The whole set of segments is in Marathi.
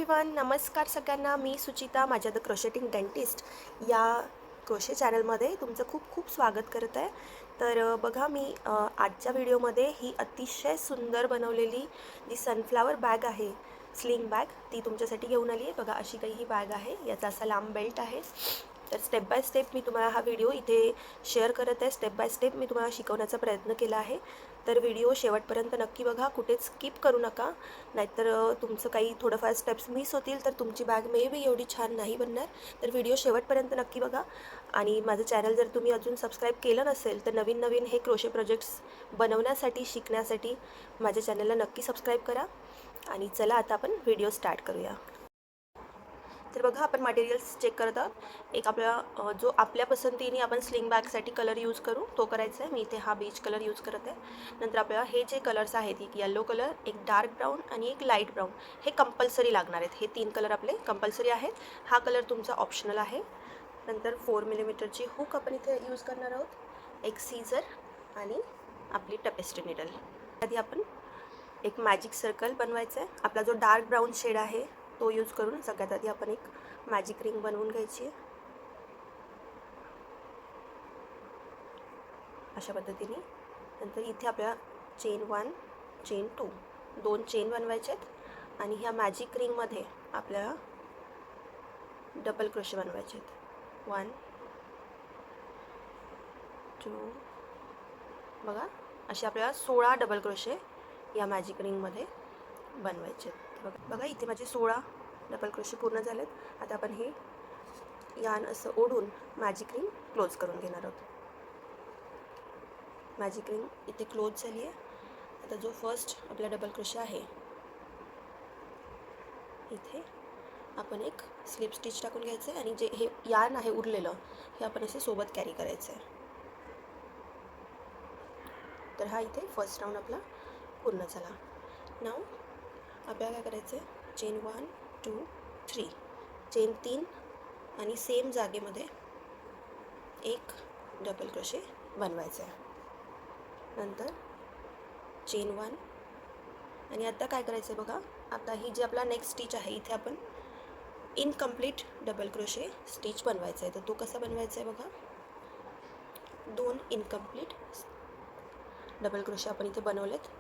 एव्हरीवन, नमस्कार सगळ्यांना. मी सुचिता, माझ्या द क्रोशेटिंग डेंटिस्ट या क्रोशे चॅनलमध्ये तुमचं खूप खूप स्वागत करत आहे. तर बघा, मी आजच्या व्हिडिओमध्ये ही अतिशय सुंदर बनवलेली जी सनफ्लावर बॅग आहे, स्लिंग बॅग, ती तुमच्यासाठी घेऊन आली आहे. बघा, अशी काही ही बॅग आहे. याचा असा लांब बेल्ट आहे. तर स्टेप बाय स्टेप मी तुम्हाला हा व्हिडिओ इथे शेअर करत आहे. स्टेप बाय स्टेप मी तुम्हाला शिकवण्याचा प्रयत्न केला आहे. तर व्हिडिओ शेवटपर्यंत नक्की बघा, कुठेच स्किप करू नका, नाहीतर तुमचं काही थोडंफार स्टेप्स मिस होतील तर तुमची बॅग मे बी एवढी छान नाही बनणार. तर व्हिडिओ शेवटपर्यंत नक्की बघा. आणि माझं चॅनल जर तुम्ही अजून सबस्क्राईब केलं नसेल तर नवीन नवीन हे क्रोशे प्रोजेक्ट्स बनवण्यासाठी, शिकण्यासाठी माझ्या चॅनलला नक्की सबस्क्राईब करा. आणि चला आता आपण व्हिडिओ स्टार्ट करूया. तर बघा, आपण मटेरियल्स चेक करत आहोत. एक आपला जो आपल्या पसंतीने आपण स्लिंग बॅगसाठी कलर यूज करू तो करायचा आहे. मी इथे हा बीच कलर यूज करत आहे. नंतर आपल्याला हे जे कलर्स आहेत, एक येलो कलर, एक डार्क ब्राऊन आणि एक लाईट ब्राऊन, हे कंपल्सरी लागणार आहेत. हे 3 कलर आपले कंपल्सरी आहेत. हा कलर तुमचा ऑप्शनल आहे. नंतर 4 मिलीमीटरची हुक आपण इथे यूज करणार आहोत, एक सीझर आणि आपली टपेस्ट्री निडल. आधी आपण एक मॅजिक सर्कल बनवायचा आहे. आपला जो डार्क ब्राऊन शेड आहे तो यूज करून सगळ्यात आधी आपण एक मॅजिक रिंग बनवून घ्यायची आहे. अशा पद्धतीने. नंतर इथे आपल्याला चेन 1, चेन 2, 2 चेन बनवायचे आहेत. आणि ह्या मॅजिक रिंगमध्ये आपल्याला डबल क्रोशे बनवायचे आहेत. 1 2, बघा, असे आपल्याला 16 डबल क्रोशे या मॅजिक रिंगमध्ये बनवायचे आहेत. बघा, इथे माझे 16 डबल क्रोशे पूर्ण झालेत. आता आपण हे यान असं ओढून मॅजिक रिंग क्लोज करून घेणार आहोत. मॅजिक रिंग इथे क्लोज झाली आहे. आता जो फर्स्ट आपला डबल क्रोशे आहे, इथे आपण एक स्लिप स्टिच टाकून घ्यायचं आहे आणि जे हे यान आहे उरलेलं, हे आपण असे सोबत कॅरी करायचं आहे. तर हा इथे फर्स्ट राऊंड आपला पूर्ण झाला. नाव आपल्याला काय करायचं आहे, चेन 1 2 3, चेन 3 आणि सेम जागेमध्ये एक डबल क्रोशे बनवायचं आहे. नंतर चेन 1 आणि आता काय करायचं आहे बघा, आता ही जी आपला नेक्स्ट स्टिच आहे, इथे आपण इनकम्प्लीट डबल क्रोशे स्टिच बनवायचा आहे. तर तो कसा बनवायचा आहे बघा, 2 इनकम्प्लीट डबल क्रोशे आपण इथे बनवलेत.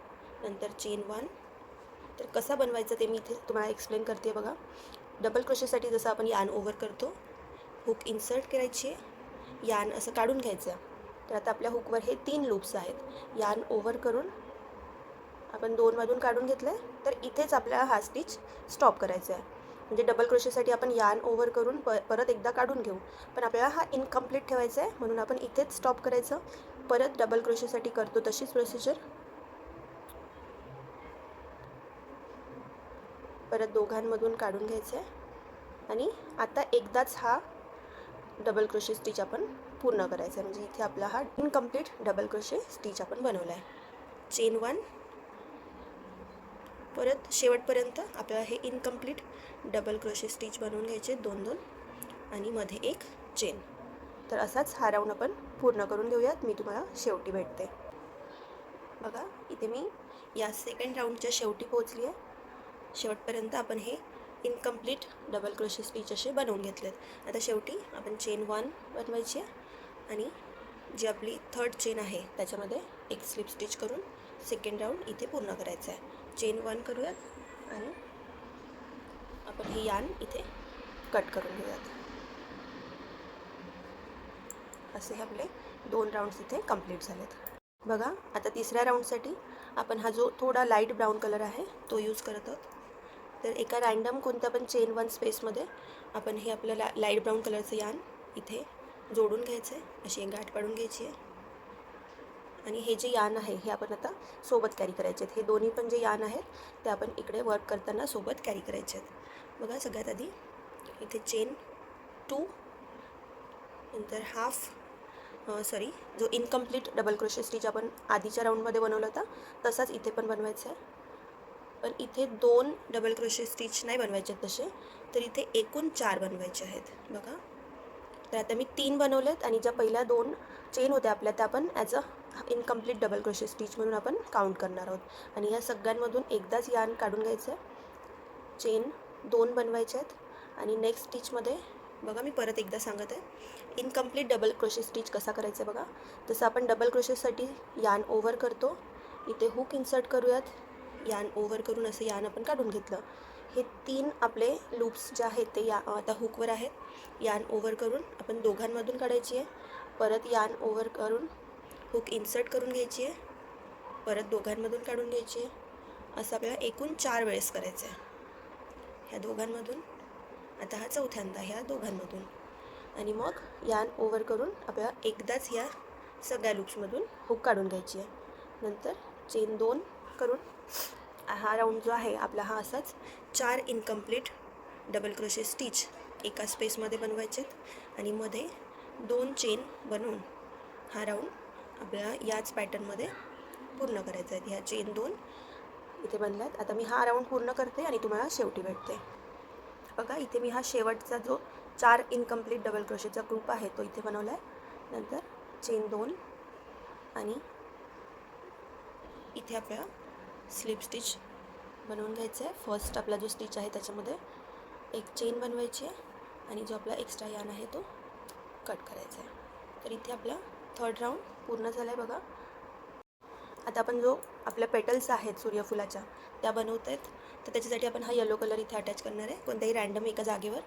नंतर चेन 1. तर कसा बनवायचा ते मी इथे तुम्हाला एक्सप्लेन करते. बघा, डबल क्रोशेसाठी जसं आपण यान ओव्हर करतो, हुक इन्सर्ट करायची आहे, यान असं काढून घ्यायचं. तर आता आपल्या हुकवर हे 3 लूप्स आहेत. यान ओव्हर करून आपण 2 मधून काढून घेतलं आहे. तर इथेच आपल्याला हा स्टिच स्टॉप करायचा आहे. म्हणजे डबल क्रोशेसाठी आपण यान ओव्हर करून परत एकदा काढून घेऊ, पण आपल्याला हा इनकम्प्लीट ठेवायचा आहे, म्हणून आपण इथेच स्टॉप करायचं. परत डबल क्रोशेसाठी करतो तशीच प्रोसिजर. परत दोघांमधून काढून घ्यायचं आहे आणि आता एकदाच हा डबल क्रोशे स्टिच आपण पूर्ण करायचा आहे. म्हणजे इथे आपला हा इनकम्प्लीट डबल क्रोशे स्टिच आपण बनवला आहे. चेन 1, परत शेवटपर्यंत आपल्याला हे इनकम्प्लीट डबल क्रोशे स्टिच बनवून घ्यायचे 2-2 आणि मध्ये एक चेन. तर असाच हा राऊंड आपण पूर्ण करून घेऊयात. मी तुम्हाला शेवटी भेटते. बघा, इथे मी या सेकंड राऊंडच्या शेवटी पोहोचली आहे. शेवटपर्यंत आपण हे इनकम्प्लीट डबल क्रोशे स्टिच असे बनवून घेतलेत. आता शेवटी आपण चेन 1 बनवायची आहे आणि जी आपली थर्ड चेन आहे त्याच्यामध्ये एक स्लिप स्टिच करून सेकंड राऊंड इथे पूर्ण करायचा आहे. चेन 1 करूयात आणि आपण हे यान इथे कट करून घेऊयात. असे हे आपले 2 राऊंड्स इथे कंप्लीट झालेत. बघा, आता तिसऱ्या राऊंडसाठी आपण हा जो थोडा लाईट ब्राऊन कलर आहे तो यूज करत आहोत. तर एका रँडम कोणत्या पण चेन 1 स्पेसमध्ये आपण हे आपलं लाईट ब्राऊन कलरचं यान इथे जोडून घ्यायचं आहे. अशी एक गाठ पाडून घ्यायची आहे आणि हे जे यान आहे हे आपण आता सोबत कॅरी करायचे आहेत. हे दोन्ही पण जे यान आहेत ते आपण इकडे वर्क करताना सोबत कॅरी करायचे आहेत. बघा, सगळ्यात आधी इथे चेन 2, नंतर जो इनकम्प्लीट डबल क्रोशे स्टिच आपण आधीच्या राऊंडमध्ये बनवला होता तसाच इथे पण बनवायचा आहे. पण इथे 2 डबल क्रोशे स्टिच नाही बनवायचे आहेत तसे, तर इथे एकूण 4 बनवायचे आहेत. बघा, तर आता मी 3 बनवलेत आणि ज्या पहिल्या 2 चेन होत्या आपल्या त्या आपण as a incomplete double crochet stitch म्हणून आपण काउंट करणार आहोत. आणि या सगळ्यांमधून एकदाच यान काढून घ्यायचं आहे. चेन 2 बनवायचे आहेत आणि नेक्स्ट स्टिचमध्ये बघा मी परत एकदा सांगत आहे, इनकम्प्लीट डबल क्रोशे स्टिच कसा करायचा आहे बघा. जसं आपण डबल क्रोशेसाठी यान ओव्हर करतो, इथे हुक इन्सर्ट करूयात, यान ओव्हर करून असं यान आपण काढून घेतलं. हे 3 आपले लूप्स जे आहेत ते आता हुकवर आहेत. यान ओव्हर करून आपण दोघांमधून काढायची आहे, परत यान ओव्हर करून हुक इन्सर्ट करून घ्यायची आहे, परत दोघांमधून काढून घ्यायची आहे. असं आपल्याला एकूण 4 वेळेस करायचं आहे. ह्या दोघांमधून, आता हा चौथ्यांदा ह्या दोघांमधून, आणि मग यान ओव्हर करून आपल्याला एकदाच ह्या सगळ्या लूप्समधून हुक काढून घ्यायची आहे. नंतर चेन 2 करून हा राऊंड जो आहे आपला हा असाच 4 इनकम्प्लीट डबल क्रोशे स्टिच एका स्पेसमध्ये बनवायचे आहेत आणि मध्ये 2 चेन बनवून हा राऊंड आपल्याला याच पॅटर्नमध्ये पूर्ण करायचा आहे. ह्या चेन 2 इथे बनल्यात. आता मी हा राऊंड पूर्ण करते आणि तुम्हाला शेवटी भेटते. बघा इथे मी हा शेवटचा जो 4 इनकम्प्लीट डबल क्रोशेचा ग्रुप आहे तो इथे बनवला आहे. नंतर चेन 2 आणि इथे आपल्याला स्लिप स्टिच बनवून घ्यायचं आहे. फर्स्ट आपला जो स्टिच आहे त्याच्यामध्ये एक चेन बनवायची आहे आणि जो आपला एक्स्ट्रा यान आहे तो कट करायचा आहे. तर इथे आपला थर्ड राऊंड पूर्ण झाला आहे बघा. आता आपण जो आपल्या पेटल्स आहेत सूर्यफुलाच्या त्या बनवत आहेत, तर त्याच्यासाठी आपण हा येलो कलर इथे अटॅच करणार आहे. कोणत्याही रँडम एका जागेवर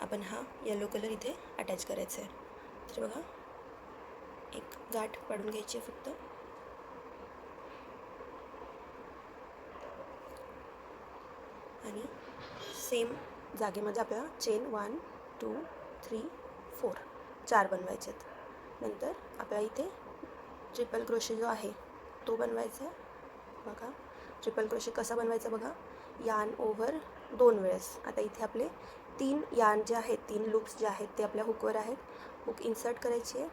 आपण हा येलो कलर इथे अटॅच करायचा आहे. तर बघा एक गाठ पाडून घ्यायची आहे फक्त, आणि सेम जागेमध्ये आपल्याला चेन 1 2 3 4 4 बनवायचे आहेत. नंतर आपल्याला इथे ट्रिपल क्रोशे जो आहे तो बनवायचा आहे. बघा ट्रिपल क्रोशे कसा बनवायचा बघा, यान ओव्हर 2 वेळेस. आता इथे आपले 3 यान जे आहेत, 3 लूप्स जे आहेत ते आपल्या हुकवर आहेत. हुक इन्सर्ट करायची आहे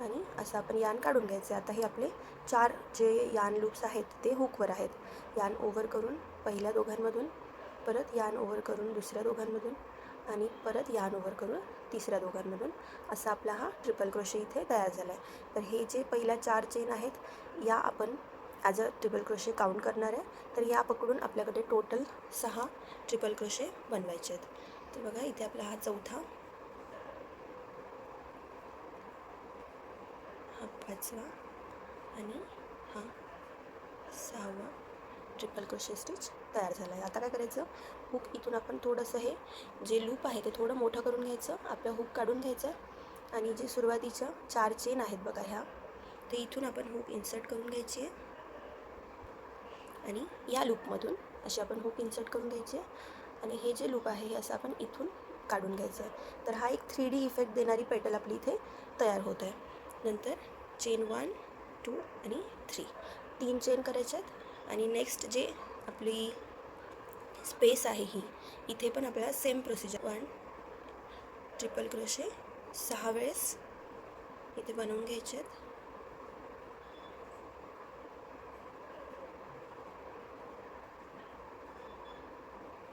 आणि असं आपण यान काढून घ्यायचे. आता हे आपले 4 जे यान लूप्स आहेत ते हुकवर आहेत. यान ओव्हर करून पहिल्या दोघांमधून, परत यान ओव्हर करून दुसऱ्या दोघांमधून आणि परत यान ओव्हर करून तिसऱ्या दोघांमधून असा आपला हा ट्रिपल क्रोशे इथे तयार झाला आहे. तर हे जे पहिल्या 4 चेन आहेत या आपण as a triple crochet count करणार आहे. तर या पकडून आपल्याकडे टोटल 6 ट्रिपल क्रोशे बनवायचे आहेत. तर बघा इथे आपला हा चौथा, हा 5वा आणि हा 6वा ट्रिपल क्रोशे स्टिच तयार झाला आहे. आता काय करायचं, हुक इथून आपण थोडंसं हे जे लूप आहे ते थोडं मोठं करून घ्यायचं, आपला हुक काढून घ्यायचा आणि जे सुरुवातीच्या 4 चेन आहेत बघा ह्या, ते इथून आपण हुक इन्सर्ट करून घ्यायची आहे आणि या लूपमधून असे आपण हुक इन्सर्ट करून घ्यायचे आणि हे जे लूप आहे हे असं आपण इथून काढून घ्यायचं आहे. तर हा एक 3D इफेक्ट देणारी पेटल आपली इथे तयार होत आहे. नंतर चेन 1 2 आणि 3 चेन करायच्या आहेत आणि नेक्स्ट जे आपली स्पेस आहे ही, इथे पण आपल्याला सेम प्रोसिजर 1 ट्रिपल क्रोशे 6 वेळेस इथे बनवून घ्यायचे आहेत.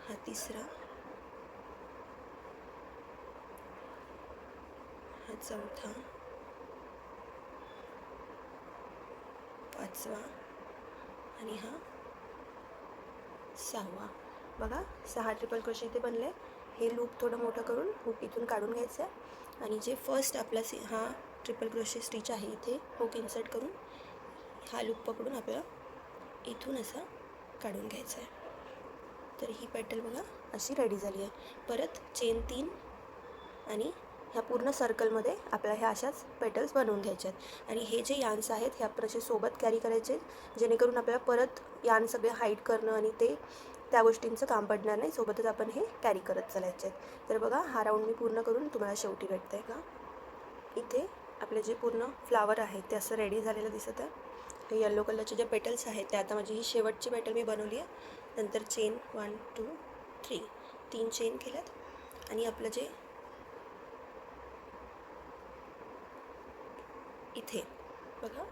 हा तिसरा, हा चौथा, 5वा आणि हा 6वा. बघा 6 ट्रिपल क्रोशे इथे बनले. हे लूप थोडं मोठं करून हुक इथून काढून घ्यायचं आहे आणि जे फर्स्ट आपला हा ट्रिपल क्रोशे स्टिच आहे इथे हुक इन्सर्ट करून हा लूप पकडून आपल्याला इथून असा काढून घ्यायचा आहे. तर ही पेटल बघा अशी रेडी झाली आहे. परत चेन 3 आणि ह्या पूर्ण सर्कलमध्ये आपल्याला ह्या अशाच पेटल्स बनवून घ्यायचे आहेत आणि हे जे यान्स आहेत हे आपण असे सोबत कॅरी करायचे, जेणेकरून आपल्याला परत यान सगळे हाईड करणं आणि ते त्या गोष्टींचं काम पडणार नाही. सोबतच आपण हे कॅरी करत चालायचे आहेत. तर बघा हा राऊंड मी पूर्ण करून तुम्हाला शेवटी भेटतं आहे का. इथे आपले जे पूर्ण फ्लावर आहेत ते असं रेडी झालेलं दिसत आहे. हे येलो कलरचे जे पेटल्स आहेत ते आता माझी ही शेवटची पेटल मी बनवली आहे. नंतर चेन 1 2 3 चेन केल्यात आणि आपलं जे इथे बघा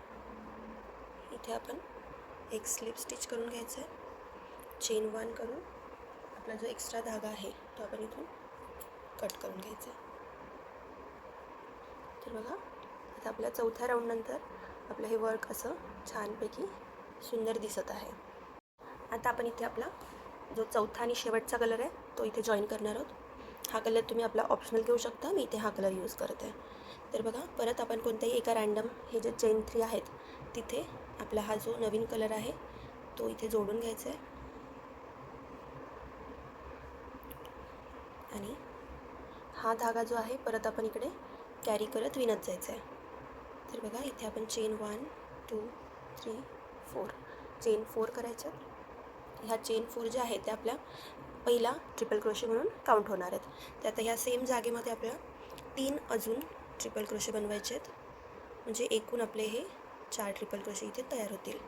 इथे आपण एक स्लिप स्टिच करून घ्यायचं आहे. चेन 1 करून आपला जो एक्स्ट्रा धागा आहे तो आपण इथून कट करून घ्यायचा आहे. तर बघा आता आपल्या चौथ्या राऊंडनंतर आपलं हे वर्क असं छानपैकी सुंदर दिसत आहे. आता आपण इथे आपला जो चौथा आणि शेवटचा कलर आहे तो इथे जॉईन करणार आहोत. हा कलर तुम्ही आपला ऑप्शनल घेऊ शकता, मी इथे हा कलर यूज करत आहे. तर बघा, परत आपण कोणत्याही एका रँडम हे जे चेन 3 आहेत तिथे आपला हा जो नवीन कलर आहे तो इथे जोडून घ्यायचा आहे आणि हा धागा जो आहे परत आपण इकडे कॅरी करत विणत जायचा आहे. तर बघा, इथे आपण चेन 1 2 3 4 चेन 4 करायच्या. ह्या चेन 4 ज्या आहेत त्या आपल्या पहिला ट्रिपल क्रोशे म्हणून काउंट होणार आहेत. तर आता ह्या सेम जागेमध्ये आपल्याला 3 अजून ट्रिपल क्रोशे बनवायचे आहेत, म्हणजे एकूण आपले हे 4 ट्रिपल क्रोशे इथे तयार होतील.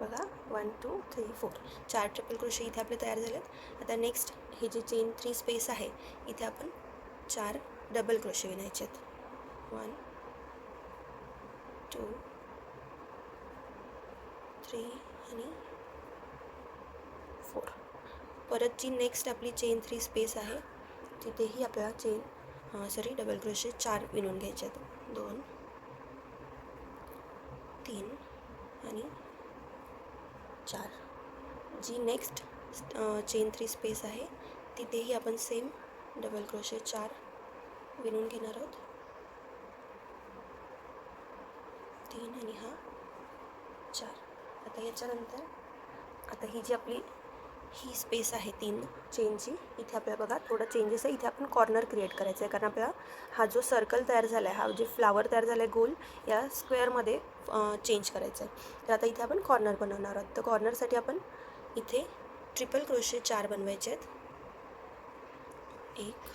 बघा, 1 2 3 4 4 ट्रिपल क्रोशे इथे आपले तयार झालेत. आता नेक्स्ट हे जे चेन 3 स्पेस आहे इथे आपण 4 डबल क्रोशे विणायचे आहेत. 1 2 3 आणि 4. परत जी नेक्स्ट आपली चेन 3 स्पेस आहे तिथेही आपल्याला डबल क्रोशे 4 विणून घ्यायचे आहेत. 2 3 आणि 4. जी नेक्स्ट चेन 3 स्पेस आहे तिथेही आपण सेम डबल क्रोशे 4 विणून घेणार आहोत. 3 आणि हा 4. आता याच्यानंतर आता ही जी आपली ही स्पेस आहे 3 चेनची, इथे आपल्याला बघा थोडं चेंजेस आहे. इथे आपण कॉर्नर क्रिएट करायचं आहे, कारण आपल्याला हा जो सर्कल तयार झाला आहे, हा जे फ्लावर तयार झाला आहे गोल, या स्क्वेअरमध्ये चेंज करायचं आहे. तर आता इथे आपण कॉर्नर बनवणार आहोत. तर कॉर्नरसाठी आपण इथे ट्रिपल क्रोशे 4 बनवायचे आहेत. 1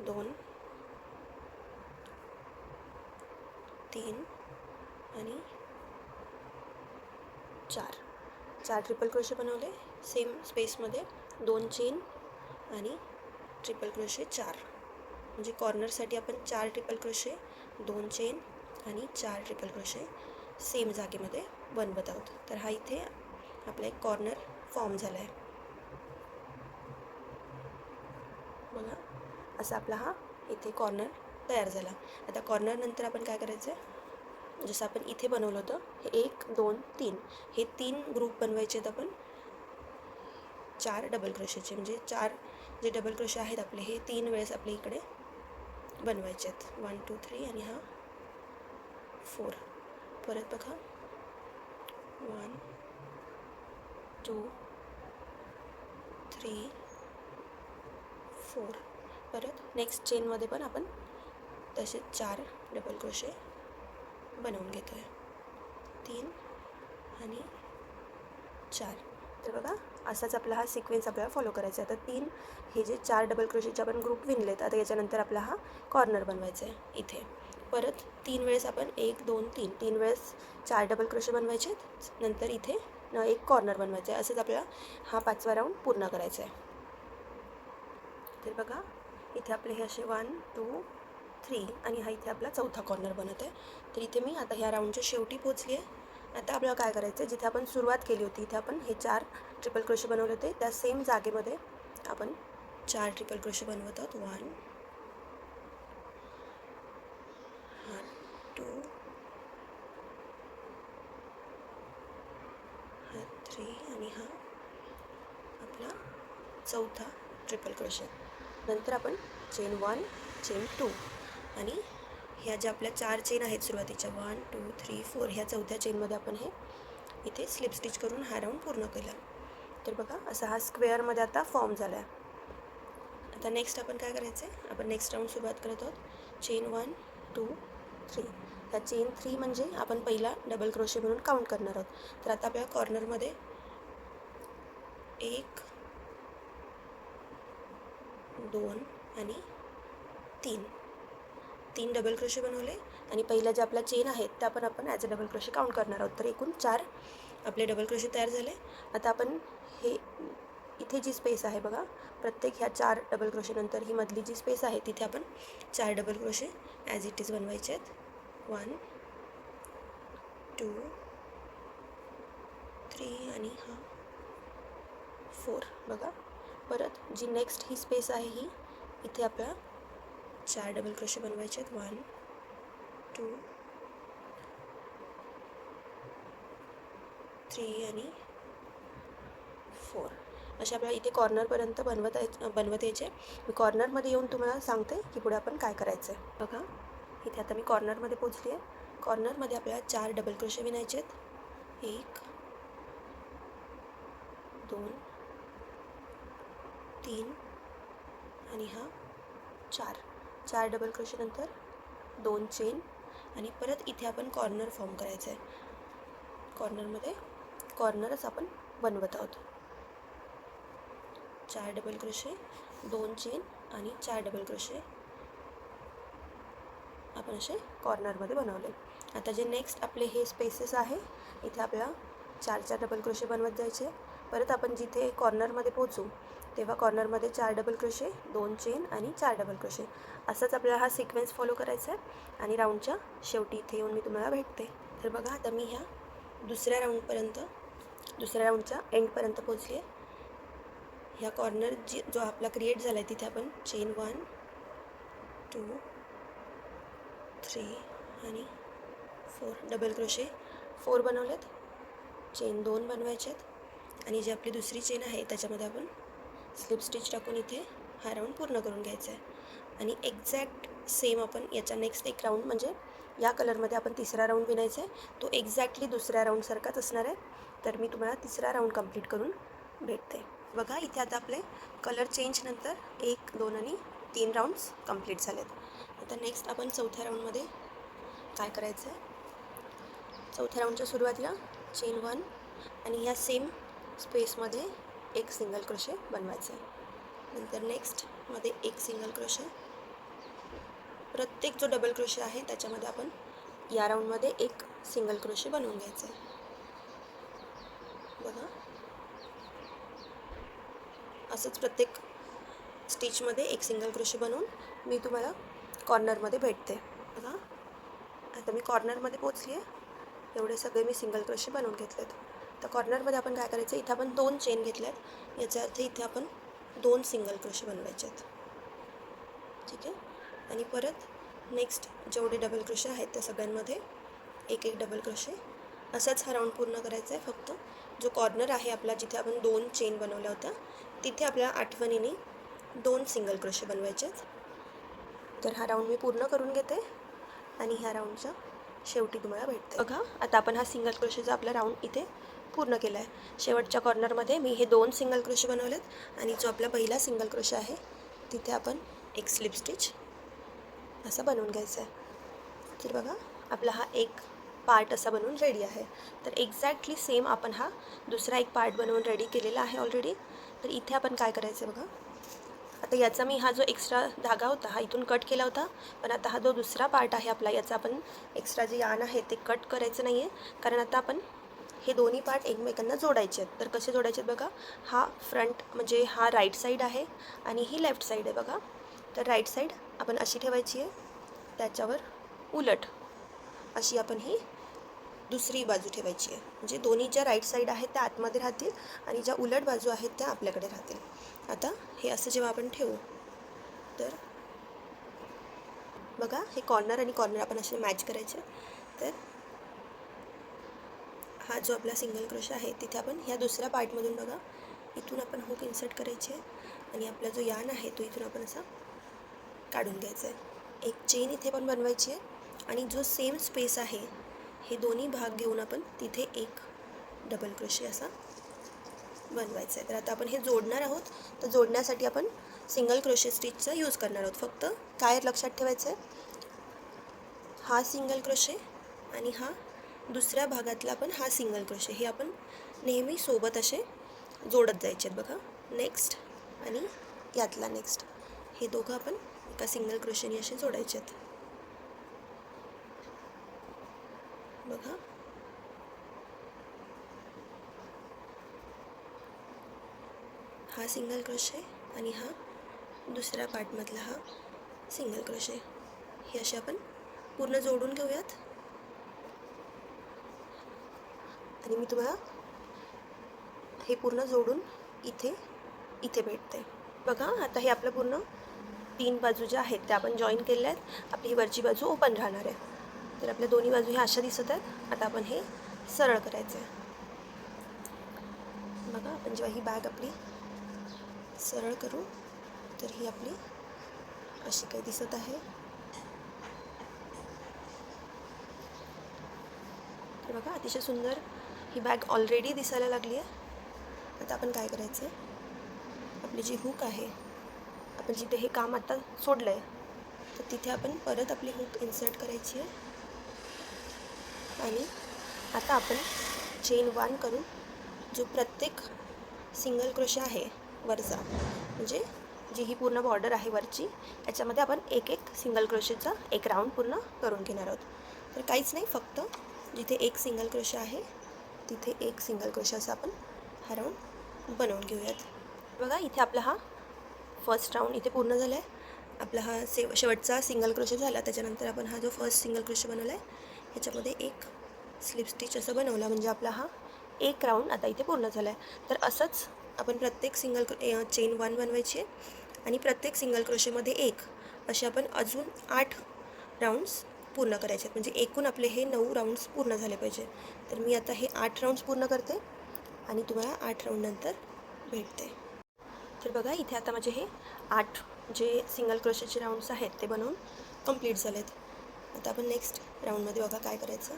2 3 आणि 4 ट्रिपल क्रोशे बनवले सेम स्पेसमध्ये. 2 चेन आणि ट्रिपल क्रोशे 4, म्हणजे कॉर्नरसाठी आपण 4 ट्रिपल क्रोशे, 2 चेन आणि 4 ट्रिपल क्रोशे सेम जागेमध्ये बनवत आहोत. तर हा इथे आपला एक कॉर्नर फॉर्म झाला आहे. बघा, असा आपला हा इथे कॉर्नर तयार झाला. आता कॉर्नर नंतर आपण काय करायचं आहे, जसं आपण इथे बनवलं होतं हे 1 2 3 हे 3 ग्रुप बनवायचे आहेत आपण 4 डबल क्रोशेचे, म्हणजे 4 जे डबल क्रोशे आहेत आपले हे 3 वेळेस आपल्या इकडे बनवायचे आहेत. 1 2 3 आणि हा 4. परत बघा 1 2 3 4. परत नेक्स्ट चेनमध्ये पण आपण तसे 4 डबल क्रोशे बनवून घेतो आहे. 3 आणि 4. तर बघा, असाच आपला हा सिक्वेन्स आपल्याला फॉलो करायचा आहे. आता 3 हे जे 4 डबल क्रोशेचे आपण ग्रुप विणलेत, आता याच्यानंतर आपला हा कॉर्नर बनवायचा आहे. इथे परत 3 वेळेस आपण 1 2 3 3 वेळेस 4 डबल क्रोशे बनवायचे, नंतर इथे एक कॉर्नर बनवायचं आहे. असंच आपल्याला हा 5वा राऊंड पूर्ण करायचा आहे. तर बघा, इथे आपले हे असे 1 2 3 आणि हा इथे आपला 4था कॉर्नर बनत आहे. तर इथे मी आता ह्या राऊंडच्या शेवटी पोहोचली आहे. आता आपल्याला काय करायचं आहे, जिथे आपण सुरुवात केली होती इथे आपण हे 4 ट्रिपल क्रोशे बनवले होते, त्या सेम जागेमध्ये आपण 4 ट्रिपल क्रोशे बनवत आहोत. 1 हा 2 हा 3 आणि हा आपला 4था ट्रिपल क्रोशे. नंतर आपण चेन 1 चेन 2 आणि ह्या ज्या आपल्या 4 चेन आहेत सुरुवातीच्या 1 2 3 4 ह्या 4थ्या चेनमध्ये आपण हे इथे स्लिप स्टिच करून हा राऊंड पूर्ण केला. तर बघा, असा हा स्क्वेअरमध्ये आता फॉर्म झाला आहे. आता नेक्स्ट आपण काय करायचं आहे, आपण नेक्स्ट राऊंड सुरुवात करत आहोत. चेन 1 2 3. ह्या चेन 3 म्हणजे आपण पहिला डबल क्रोशे म्हणून काउंट करणार आहोत. तर आता आपल्या कॉर्नरमध्ये 1 2 आणि 3 डबल क्रोशे बनवले आणि पहिल्या ज्या आपल्या चेन आहेत त्या पण आपण as a double crochet count करणार आहोत. तर एकूण 4 आपले डबल क्रोशे तयार झाले. आता आपण हे इथे जी स्पेस आहे बघा, प्रत्येक ह्या 4 डबल क्रोशेनंतर ही मधली जी स्पेस आहे तिथे आपण 4 double crochet as it is बनवायचे आहेत. 1 2 3 आणि हा 4. बघा, परत जी नेक्स्ट ही स्पेस आहे ही इथे आपल्याला 4 डबल क्रोशे बनवायचे आहेत. 1 2 3 आणि 4 अशा आपल्याला इथे कॉर्नरपर्यंत बनवत यायचे. मी कॉर्नरमध्ये येऊन तुम्हाला सांगते की पुढे आपण काय करायचं आहे. बघा इथे आता मी कॉर्नरमध्ये पोचली आहे. कॉर्नरमध्ये आपल्याला 4 डबल क्रोशे विणायचे आहेत. 1 2 3 आणि हा 4 डबल क्रोशे नंतर 2 चेन आणि परत इथे आपण कॉर्नर फॉर्म करायचं आहे. कॉर्नरमध्ये कॉर्नरच आपण बनवत आहोत. 4 डबल क्रोशे 2 चेन आणि 4 डबल क्रोशे आपण असे कॉर्नरमध्ये बनवले. आता जे नेक्स्ट आपले हे स्पेसेस आहे इथे आपल्याला 4 डबल क्रोशे बनवत जायचे. परत आपण जिथे कॉर्नरमध्ये पोचू तेव्हा कॉर्नरमध्ये 4 डबल क्रोशे 2 चेन आणि 4 डबल क्रोशे असंच आपल्याला हा सिक्वेन्स फॉलो करायचा आहे. आणि राऊंडच्या शेवटी इथे येऊन मी तुम्हाला भेटते. तर बघा आता मी ह्या दुसऱ्या राऊंडच्या एंडपर्यंत पोचली आहे. ह्या कॉर्नर जो आपला क्रिएट झाला आहे तिथे आपण चेन 1 2 3 आणि 4 डबल क्रोशे 4 बनवलेत. चेन 2 बनवायचे आहेत आणि जी आपली दुसरी चेन आहे त्याच्यामध्ये आपण स्लिप स्टिच टाकून इथे हा राऊंड पूर्ण करून घ्यायचा आहे. आणि एक्झॅक्ट सेम आपण याचा नेक्स्ट एक राऊंड म्हणजे या कलरमध्ये आपण तिसरा राऊंड विणायचा आहे. तो एक्झॅक्टली दुसऱ्या राऊंडसारखाच असणार आहे. तर मी तुम्हाला तिसरा राऊंड कंप्लीट करून भेटते. बघा इथे आता आपले कलर चेंज नंतर 1 2 आणि 3 राऊंड्स कंप्लीट झालेत. आता नेक्स्ट आपण चौथ्या राऊंडमध्ये काय करायचं आहे. चौथ्या राऊंडच्या सुरुवातीला चेन 1 आणि ह्या सेम स्पेसमध्ये एक सिंगल क्रोशे बनवायचं आहे. नंतर नेक्स्टमध्ये एक सिंगल क्रोशे. प्रत्येक जो डबल क्रोशे आहे त्याच्यामध्ये आपण या राऊंडमध्ये एक सिंगल क्रोशे बनवून घ्यायचं आहे. बघा असंच प्रत्येक स्टिचमध्ये एक सिंगल क्रोशे बनवून मी तुम्हाला कॉर्नरमध्ये भेटते. बघा आता मी कॉर्नरमध्ये पोचली आहे. एवढे सगळे मी सिंगल क्रोशे बनवून घेतलेत. तर कॉर्नरमध्ये आपण काय करायचं, इथं आपण 2 चेन घेतल्यात. याचा अर्थ इथे आपण 2 सिंगल क्रोशे बनवायचे आहेत. ठीक आहे. आणि परत नेक्स्ट जेवढे डबल क्रोशे आहेत त्या सगळ्यांमध्ये एक एक डबल क्रोशे. असाच हा राऊंड पूर्ण करायचा आहे. फक्त जो कॉर्नर आहे आपला जिथे आपण 2 चेन बनवल्या होत्या तिथे आपल्याला आठवणीने 2 सिंगल क्रोशे बनवायचे आहेत. तर हा राऊंड मी पूर्ण करून घेते आणि ह्या राऊंडच्या शेवटी तुम्हाला भेटते. बघा आता आपण हा सिंगल क्रोशेचा आपला राऊंड इथे पूर्ण केला आहे. शेवटच्या कॉर्नरमध्ये मी हे 2 सिंगल क्रोशे बनवलेत आणि जो आपला पहिला सिंगल क्रोशे आहे तिथे आपण एक स्लिप स्टिच असा बनवून घ्यायचा आहे. तर बघा आपला हा एक पार्ट असा बनवून रेडी आहे. तर एक्झॅक्टली सेम आपण हा दुसरा एक पार्ट बनवून रेडी केलेला आहे ऑलरेडी. तर इथे आपण काय करायचं बघा. आता याचा मी हा जो एक्स्ट्रा धागा होता हा इथून कट केला होता. पण आता हा जो दुसरा पार्ट आहे आपला याचा आपण एक्स्ट्रा जे यान आहे ते कट करायचं नाही आहे. कारण आता आपण हे दोन्ही पार्ट एकमेकांना जोडायचे आहेत. तर कसे जोडायचे आहेत बघा. हा फ्रंट म्हणजे हा राईट साईड आहे आणि ही लेफ्ट साईड आहे बघा. तर राईट साईड आपण अशी ठेवायची आहे. त्याच्यावर उलट अशी आपण ही दुसरी बाजू ठेवायची आहे. म्हणजे दोन्ही ज्या राईट साईड आहेत त्या आतमध्ये राहतील आणि ज्या उलट बाजू आहेत त्या आपल्याकडे राहतील. आता हे असं जेव्हा आपण ठेवू तर बघा हे कॉर्नर आणि कॉर्नर आपण असे मॅच करायचे. तर हा जो आपला सिंगल क्रोशे आहे तिथे आपण ह्या दुसऱ्या पार्टमधून बघा इथून आपण हुक इन्सर्ट करायची आहे आणि आपला जो यान आहे तो इथून आपण असा काढून घ्यायचा आहे. एक चेन इथे पण बनवायची आहे आणि जो सेम स्पेस आहे हे दोन्ही भाग घेऊन आपण तिथे एक डबल क्रोशे असा बनवायचा आहे. तर आता आपण हे जोडणार आहोत. तर जोडण्यासाठी आपण सिंगल क्रोशे स्टिचचा यूज करणार आहोत. फक्त काय लक्षात ठेवायचं आहे, हा सिंगल क्रोशे आणि हा दुसऱ्या भागातला पण हा सिंगल क्रोशे हे आपण नेहमी सोबत असे जोडत जायचे आहेत बघा. नेक्स्ट आणि यातला नेक्स्ट हे दोघं आपण एका सिंगल क्रोशेने असे जोडायचे आहेत बघा. हा सिंगल क्रोशे आणि हा दुसऱ्या पार्टमधला हा सिंगल क्रोशे हे असे आपण पूर्ण जोडून घेऊयात. आणि मी तुम्हाला हे पूर्ण जोडून इथे भेटते बघा. आता हे आपलं पूर्ण 3 बाजू ज्या आहेत त्या आपण जॉईन केलेल्या आहेत. आपली ही वरची बाजू ओपन राहणार आहे. तर आपल्या दोन्ही बाजू ह्या अशा दिसत आहेत. आता आपण हे सरळ करायचं आहे. बघा, आपण जेव्हा ही बॅग आपली सरळ करू तर ही आपली अशी काही दिसत आहे. तर बघा, अतिशय सुंदर ही बॅग ऑलरेडी दिसायला लागली आहे. आता आपण काय करायचं आहे, आपली जी हुक आहे, आपण जिथे हे काम आता सोडलं आहे तर तिथे आपण परत आपली हुक इन्सर्ट करायची आहे. आणि आता आपण चेन 1 करून जो प्रत्येक सिंगल क्रोशे आहे वरचा, म्हणजे जी ही पूर्ण बॉर्डर आहे वरची, याच्यामध्ये आपण एक सिंगल क्रोशेचा एक राऊंड पूर्ण करून घेणार आहोत. तर काहीच नाही, फक्त जिथे एक सिंगल क्रोशे आहे तिथे एक सिंगल क्रोशे असं आपण हा राऊंड बनवून घेऊयात. बघा, इथे आपला हा फर्स्ट राऊंड इथे पूर्ण झाला आहे. आपला हा शेवटचा सिंगल क्रोशे झाला. त्याच्यानंतर आपण हा जो फर्स्ट सिंगल क्रोशे बनवला आहे ह्याच्यामध्ये एक स्लिप स्टिच असं बनवला, म्हणजे आपला हा एक राऊंड आता इथे पूर्ण झाला आहे. तर असंच आपण प्रत्येक सिंगल चेन 1 बनवायची आहे आणि प्रत्येक सिंगल क्रोशेमध्ये एक असे आपण अजून 8 राऊंड्स पूर्ण करायचे आहेत. म्हणजे एकूण आपले हे 9 राऊंड्स पूर्ण झाले पाहिजे. तर मी आता हे 8 राऊंड्स पूर्ण करते आणि तुम्हाला 8 राऊंड नंतर भेटते. तर बघा, इथे आता माझे हे 8 जे सिंगल क्रोशेचे राऊंड्स आहेत ते बनवून कंप्लीट झालेत. आता आपण नेक्स्ट राऊंडमध्ये बघा काय करायचं.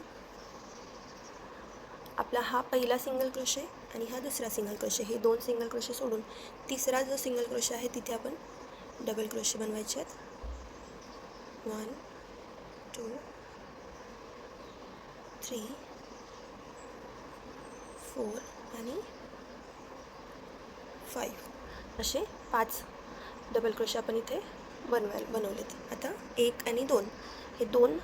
आपला हा पहिला सिंगल क्रोशे आणि हा दुसरा सिंगल क्रोशे, हे 2 सिंगल क्रोशे सोडून तिसरा जो सिंगल क्रोशे आहे तिथे आपण डबल क्रोशे बनवायचे आहेत. 1 2 3 4 आणि 5 असे 5 डबल क्रोशे आपण इथे बनवलेत. आता 1 आणि 2 हे 2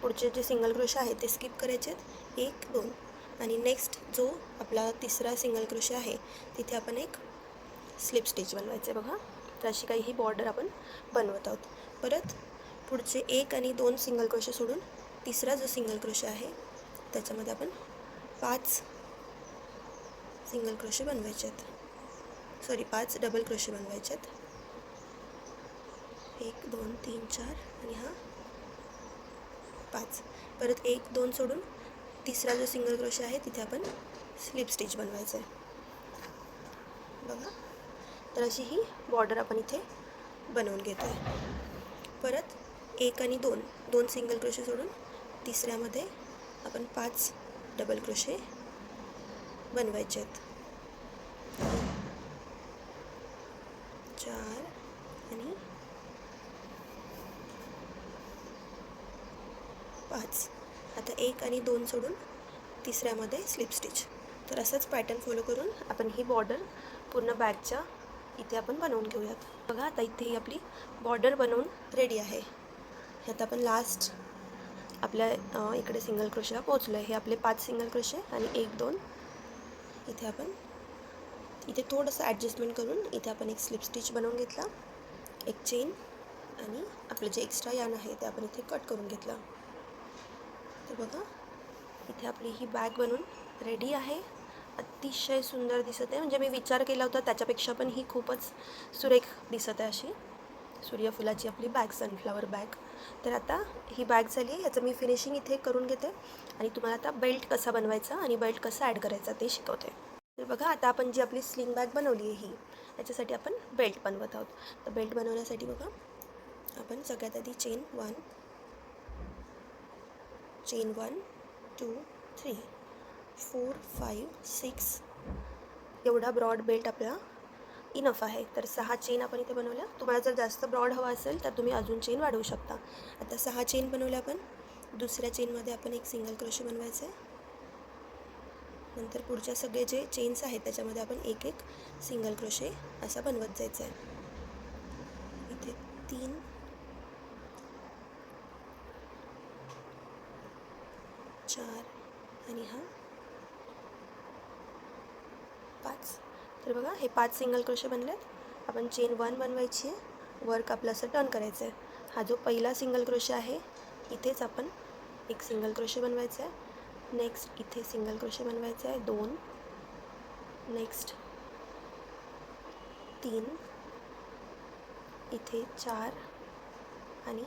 पुढचे जे सिंगल क्रोशे आहेत ते स्किप करायचे आहेत. 1 2 आणि नेक्स्ट जो आपला तिसरा सिंगल क्रोशे आहे तिथे आपण एक स्लिप स्टिच बनवायचं आहे. बघा, तर अशी काही ही बॉर्डर आपण बनवत आहोत. परत पुढचे 1 आणि 2 सिंगल क्रोशे सोडून तिसरा जो सिंगल क्रोशे आहे त्याच्यामध्ये आपण 5 सिंगल क्रोशे बनवायचे आहेत. 5 डबल क्रोशे बनवायचे आहेत. 1 2 3 4 आणि हा 5. परत 1 2 सोडून तिसरा जो सिंगल क्रोशे आहे तिथे आपण स्लिप स्टिच बनवायचं आहे. बघा, तर अशी ही बॉर्डर आपण इथे बनवून घेतो आहे. परत 1 आणि 2 सिंगल क्रोशे सोडून तिसऱ्यामध्ये आपण 5 डबल क्रोशे बनवायचे आहेत. 4 आणि 5. आता 1 आणि 2 सोडून तिसऱ्यामध्ये स्लिप स्टिच. तर असंच पॅटर्न फॉलो करून आपण ही बॉर्डर पूर्ण बॅगच्या इथे आपण बनवून घेऊयात. बघा, आता इथे ही आपली बॉर्डर बनवून रेडी आहे. ह्यात आपण लास्ट आपल्या इकडे सिंगल क्रोशेला पोहोचलो आहे. हे आपले 5 सिंगल क्रोशे आणि 1 2 इथे आपण इथे थोडंसं ॲडजस्टमेंट करून इथे आपण एक स्लिप स्टिच बनवून घेतला, एक चेन आणि आपलं जे एक्स्ट्रा यार्न आहे ते आपण इथे कट करून घेतला. तर बघा, इथे आपली ही बॅग बनून रेडी आहे. अतिशय सुंदर दिसत आहे. म्हणजे मी विचार केला होता त्याच्यापेक्षा पण ही खूपच सुरेख दिसत आहे. अशी सूर्यफुलाची आपली बॅग, सनफ्लावर बॅग. तर आता ही बॅग झाली आहे. याचं मी फिनिशिंग इथे करून घेते आणि तुम्हाला आता बेल्ट कसा बनवायचा आणि बेल्ट कसा ॲड करायचा ते शिकवते. तर बघा, आता आपण जी आपली स्लिंग बॅग बनवली आहे ही, याच्यासाठी आपण बेल्ट बनवत आहोत. तर बेल्ट बनवण्यासाठी बघा, आपण सगळ्यात आधी चेन 1 2 3 4 5 6 एवढा ब्रॉड बेल्ट आपला इनफ आहे. तर 6 चेन आपण इथे बनवल्या. तुम्हाला जर जास्त ब्रॉड हवा असेल तर तुम्ही अजून चेन वाढवू शकता. आता 6 चेन बनवल्या आपण. दुसऱ्या चेनमध्ये आपण एक सिंगल क्रोशे बनवायचं आहे. नंतर पुढच्या सगळे जे चेन्स आहेत त्याच्यामध्ये आपण एक सिंगल क्रोशे असा बनवत जायचं आहे. इथे 3 4 आणि हा 5. तर बघा, हे 5 सिंगल क्रोशे बनलेत. आपण चेन 1 बनवायची आहे. वर्क आपलं असं टर्न करायचं आहे. हा जो पहिला सिंगल क्रोशे आहे इथेच आपण एक सिंगल क्रोशे बनवायचा आहे. नेक्स्ट इथे सिंगल क्रोशे बनवायचा आहे 2, नेक्स्ट 3, इथे 4 आणि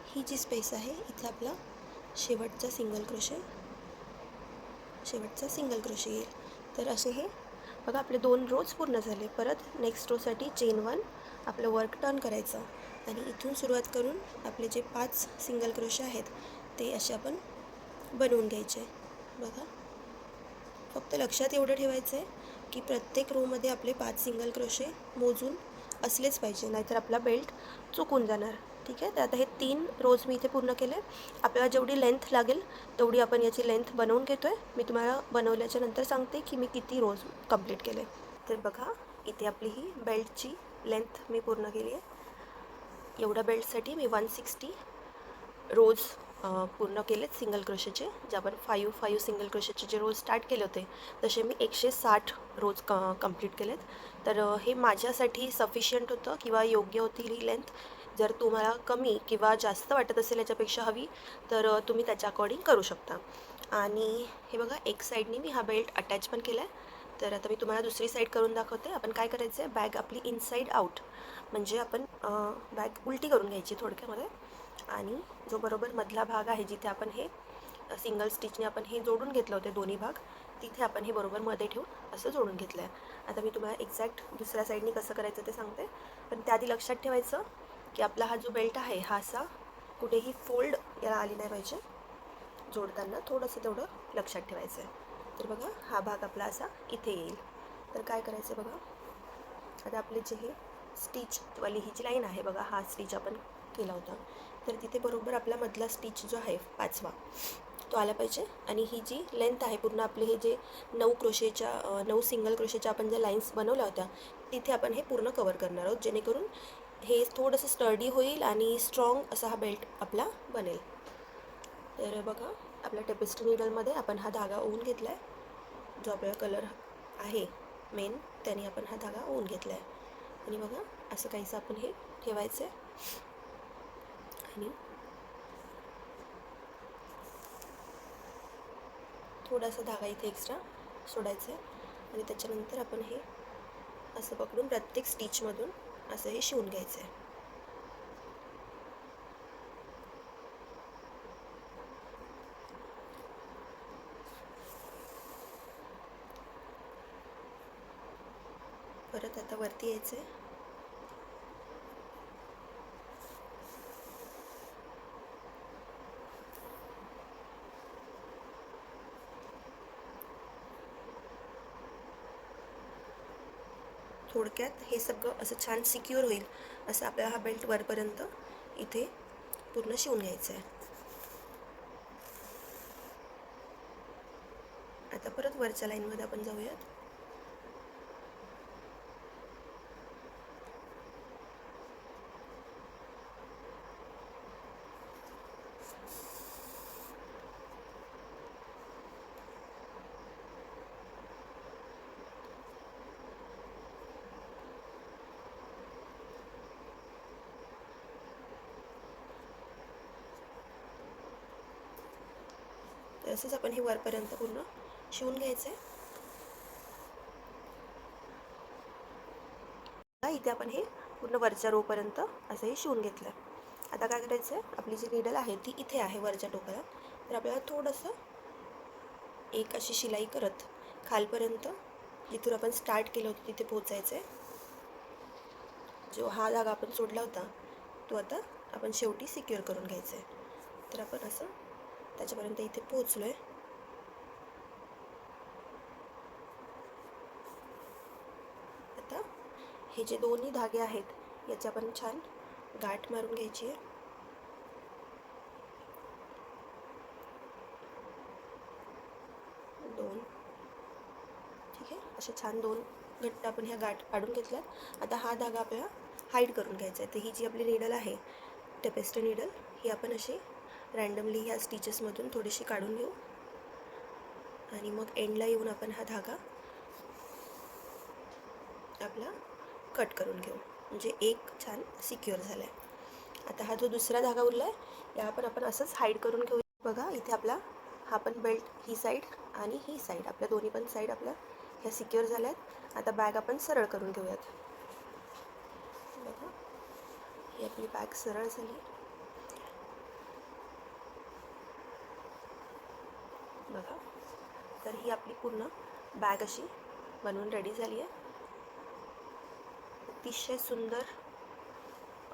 ही जी स्पेस आहे इथे आपला शेवटचा सिंगल क्रोशे येईल. तर असे हे बघा आपले 2 रोज पूर्ण झाले. परत नेक्स्ट रोसाठी चेन 1 आपलं वर्क टर्न करायचं आणि इथून सुरुवात करून आपले जे 5 सिंगल क्रोशे आहेत ते असे आपण बनवून घ्यायचे. बघा फक्त लक्षात एवढं ठेवायचं आहे की प्रत्येक रोमध्ये आपले 5 सिंगल क्रोशे मोजून असलेच पाहिजे, नाहीतर आपला बेल्ट चुकून जाणार. ठीक आहे. तर आता हे 3 रोज मी इथे पूर्ण केले. आपल्याला जेवढी लेंथ लागेल तेवढी आपण याची लेंथ बनवून घेतो आहे. मी तुम्हाला बनवल्याच्या नंतर सांगते की मी किती रोज कंप्लीट केले. तर बघा इथे आपली ही बेल्टची लेंथ मी पूर्ण केली आहे. एवढ्या बेल्टसाठी मी 160 रोज पूर्ण केलेत सिंगल क्रोशेचे. जे आपण 5 सिंगल क्रोशेचे जे रोज स्टार्ट केले होते तसे मी 160 रोज कंप्लीट केलेत. तर हे माझ्यासाठी सफिशियंट होतं किंवा योग्य होती ही लेंथ. जर तुम्हाला कमी किंवा जास्त वाटत असेल याच्यापेक्षा हवी तर तुम्ही त्याच्या अकॉर्डिंग करू शकता. आणि हे बघा एक साईडनी मी हा बेल्ट अटॅच पण केला आहे. तर आता मी तुम्हाला दुसरी साईड करून दाखवते. आपण काय करायचं आहे, बॅग आपली इनसाईड आऊट म्हणजे आपण बॅग उलटी करून घ्यायची थोडक्यामध्ये. आणि जो बरोबर मधला भाग आहे जिथे आपण हे सिंगल स्टिचने आपण हे जोडून घेतलं होते दोन्ही भाग, तिथे आपण हे बरोबर मध्ये ठेवून असं जोडून घेतलं आहे. आता मी तुम्हाला एक्झॅक्ट दुसऱ्या साईडनी कसं करायचं ते सांगते. पण त्याआधी लक्षात ठेवायचं की आपला हा जो बेल्ट आहे हा असा कुठेही फोल्ड याला आली नाही पाहिजे. जोडताना थोडंसं तेवढं लक्षात ठेवायचं आहे. तर बघा हा भाग आपला असा इथे येईल. तर काय करायचं बघा, आता आपले जे हे स्टिचवाली ही जी लाईन आहे बघा, हा स्टिच आपण केला होता तर तिथे बरोबर आपला मधला स्टिच जो आहे 5वा तो आला पाहिजे. आणि ही जी लेंथ आहे पूर्ण आपले हे जे 9 सिंगल क्रोशेच्या आपण ज्या लाईन्स बनवल्या होत्या तिथे आपण हे पूर्ण कवर करणार आहोत, जेणेकरून हे थोडंसं स्टर्डी होईल आणि स्ट्रॉंग असा हा बेल्ट आपला बनेल. तर बघा आपल्या टेपेस्ट्री नीडलमध्ये आपण हा धागा ओवून घेतला आहे. जो आपला कलर आहे मेन त्याने आपण हा धागा ओवून घेतला आहे. आणि बघा असं काहीसं आपण हे ठेवायचं आहे आणि थोडासा धागा इथे एक्स्ट्रा सोडायचा आहे. आणि त्याच्यानंतर आपण हे असं पकडून प्रत्येक स्टिचमधून असं हे शिवून घ्यायचं आहे. परत आता वरती यायचं आहे. थोडक्यात हे सगळं असं छान सिक्युअर होईल असं आपल्याला हा बेल्ट वरपर्यंत इथे पूर्ण शिवून घ्यायचं आहे. आता परत वरच्या लाईनमध्ये आपण जाऊयात. तर असंच आपण हे वरपर्यंत पूर्ण शिवून घ्यायचं आहे. इथे आपण हे पूर्ण वरच्या रोपर्यंत असं हे शिवून घेतलं आहे. आता काय करायचं आहे, आपली जी नीडल आहे ती इथे आहे वरच्या टोकाला. तर आपल्याला थोडंसं एक अशी शिलाई करत खालपर्यंत जिथून आपण स्टार्ट केलं होतं तिथे पोचायचं आहे. जो हा धागा आपण सोडला होता तो आता आपण शेवटी सिक्युअर करून घ्यायचा आहे. तर आपण असं त्याच्यापर्यंत इथे पोहोचलो आहे. आता हे जे दोन्ही धागे आहेत याची आपण छान गाठ मारून घ्यायची आहे. दोन, ठीक आहे. असे छान 2 घट्ट आपण ह्या गाठ काढून घेतल्यात. आता हा धागा आपल्याला हाईड करून घ्यायचा आहे. तर ही जी आपली नीडल आहे टेपेस्ट्री नीडल ही आपण अशी रँडमली ह्या स्टिचेसमधून थोडीशी काढून घेऊ आणि मग एंडला येऊन आपण हा धागा आपला कट करून घेऊ, म्हणजे एक छान सिक्युअर झाला आहे. आता हा जो दुसरा धागा उरला आहे या आपण असंच हाईड करून घेऊ. बघा इथे आपला हा पण बेल्ट ही साईड आणि ही साईड आपल्या दोन्ही पण साईड आपल्या ह्या सिक्युअर झाल्या आहेत. आता बॅग आपण सरळ करून घेऊयात. बघा ही आपली बॅग सरळ झाली. बघा, तर ही आपली पूर्ण बॅग अशी बनवून रेडी झाली आहे. अतिशय सुंदर,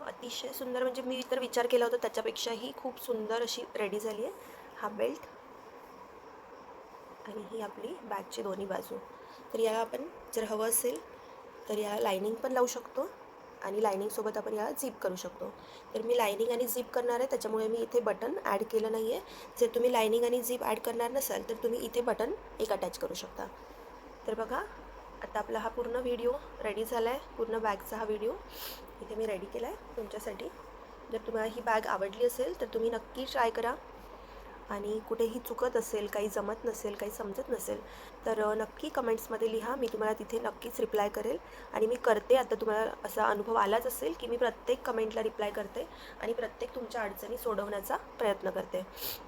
अतिशय सुंदर, म्हणजे मी तर विचार केला होता त्याच्यापेक्षाही खूप सुंदर अशी रेडी झाली आहे. हा बेल्ट आणि ही आपली बॅगची दोन्ही बाजू. तर याला आपण जर हवं असेल तर याला लायनिंग पण लावू शकतो आणि लायनिंगसोबत आपण याला झिप करू शकतो. तर मी लायनिंग आणि झिप करणार आहे, त्याच्यामुळे मी इथे बटन ॲड केलं नाही आहे. जर तुम्ही लायनिंग आणि झिप ॲड करणार नसाल तर तुम्ही इथे बटन एक अटॅच करू शकता. तर बघा, आता आपला हा पूर्ण व्हिडिओ रेडी झाला आहे. पूर्ण बॅगचा हा व्हिडिओ इथे मी रेडी केला आहे तुमच्यासाठी. जर तुम्हाला ही बॅग आवडली असेल तर तुम्ही नक्की ट्राय करा. आणि कुठेही चुकत असेल, काही जमत नसेल, काही समजत नसेल तर नक्की कमेंट्समध्ये लिहा. मी तुम्हाला तिथे नक्कीच रिप्लाय करेल. आणि मी करते, आता तुम्हाला असा अनुभव आलाच असेल की मी प्रत्येक कमेंटला रिप्लाय करते आणि प्रत्येक तुमच्या अडचणी सोडवण्याचा प्रयत्न करते.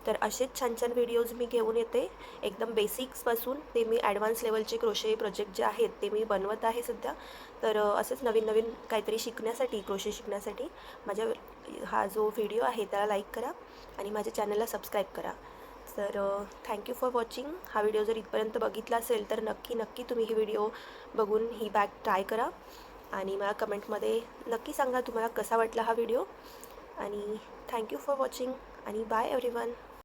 तर असेच छान छान व्हिडिओज मी घेऊन येते, एकदम बेसिक्सपासून ते मी ॲडव्हान्स लेवलचे क्रोशे प्रोजेक्ट जे आहेत ते मी बनवत आहे सध्या. तर असंच नवीन नवीन काहीतरी शिकण्यासाठी, क्रोशे शिकण्यासाठी माझ्या हा जो व्हिडिओ आहे त्याला लाईक करा आणि माझ्या चॅनलला सबस्क्राईब करा. तर थँक्यू फॉर वॉचिंग. हा व्हिडिओ जर इथपर्यंत बघितला असेल तर नक्की नक्की तुम्ही ही व्हिडिओ बघून ही बॅग ट्राय करा आणि मला कमेंटमध्ये नक्की सांगा तुम्हाला कसा वाटला हा व्हिडिओ. आणि थँक्यू फॉर वॉचिंग आणि बाय एव्हरीवन.